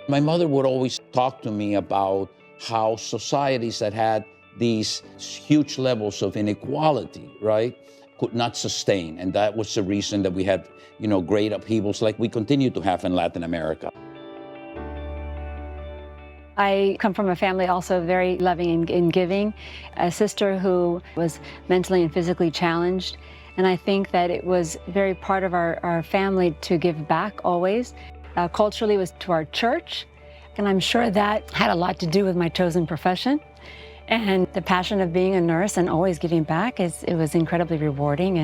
My mother would always talk to me about how societies that had these huge levels of inequality, right, could not sustain. And that was the reason that we had, great upheavals like we continue to have in Latin America. I come from a family also very loving and giving, a sister who was mentally and physically challenged. And I think that it was very part of our family to give back always. Culturally was to our church. And I'm sure that had a lot to do with my chosen profession. And the passion of being a nurse and always giving back, it was incredibly rewarding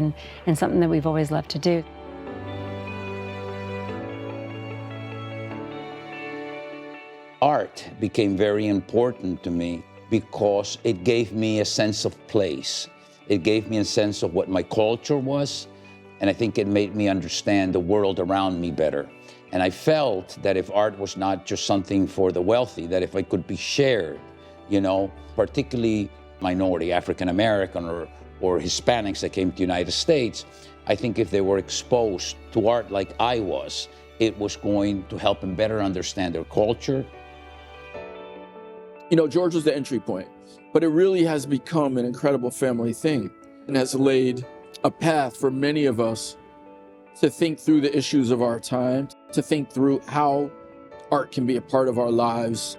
and something that we've always loved to do. Art became very important to me because it gave me a sense of place. It gave me a sense of what my culture was, and I think it made me understand the world around me better. And I felt that if art was not just something for the wealthy, that if it could be shared, particularly minority, African American or Hispanics that came to the United States, I think if they were exposed to art like I was, it was going to help them better understand their culture. George was the entry point, but it really has become an incredible family thing and has laid a path for many of us to think through the issues of our time, to think through how art can be a part of our lives.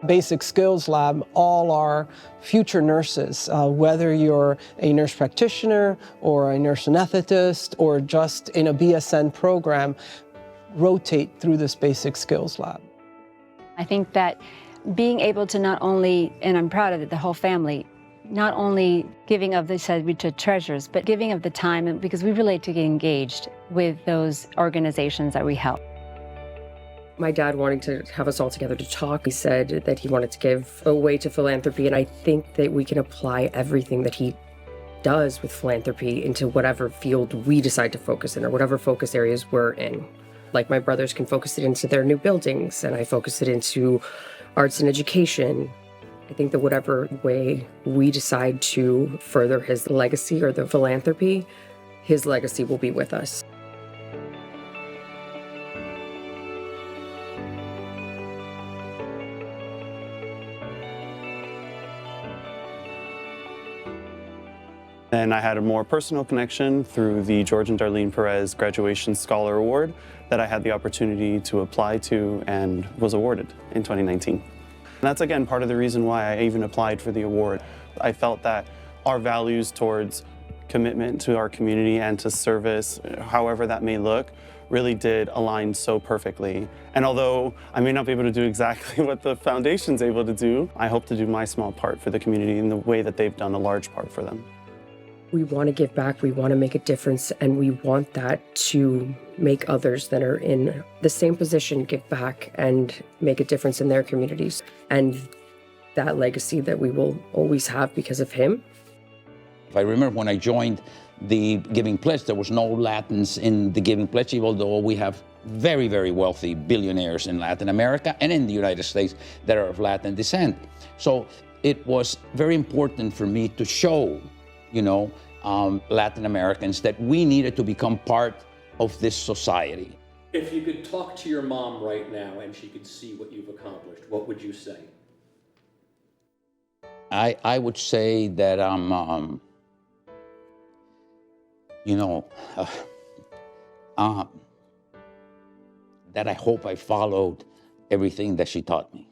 Basic Skills Lab, all our future nurses, whether you're a nurse practitioner or a nurse anesthetist or just in a BSN program, rotate through this Basic Skills Lab. I think that being able to not only, and I'm proud of it, the whole family, not only giving of the said to treasures, but giving of the time, because we relate to get engaged with those organizations that we help. My dad wanting to have us all together to talk, he said that he wanted to give away to philanthropy, and I think that we can apply everything that he does with philanthropy into whatever field we decide to focus in or whatever focus areas we're in. Like my brothers can focus it into their new buildings, and I focus it into arts and education. I think that whatever way we decide to further his legacy or the philanthropy, his legacy will be with us. And I had a more personal connection through the Jorge and Darlene Pérez Graduation Scholar Award that I had the opportunity to apply to and was awarded in 2019. And that's again part of the reason why I even applied for the award. I felt that our values towards commitment to our community and to service, however that may look, really did align so perfectly. And although I may not be able to do exactly what the foundation's able to do, I hope to do my small part for the community in the way that they've done a large part for them. We want to give back, we want to make a difference, and we want that to make others that are in the same position give back and make a difference in their communities. And that legacy that we will always have because of him. I remember when I joined the Giving Pledge, there was no Latins in the Giving Pledge, although we have very, very wealthy billionaires in Latin America and in the United States that are of Latin descent. So it was very important for me to show Latin Americans that we needed to become part of this society. If you could talk to your mom right now and she could see what you've accomplished, what would you say? I would say that I'm, that I hope I followed everything that she taught me.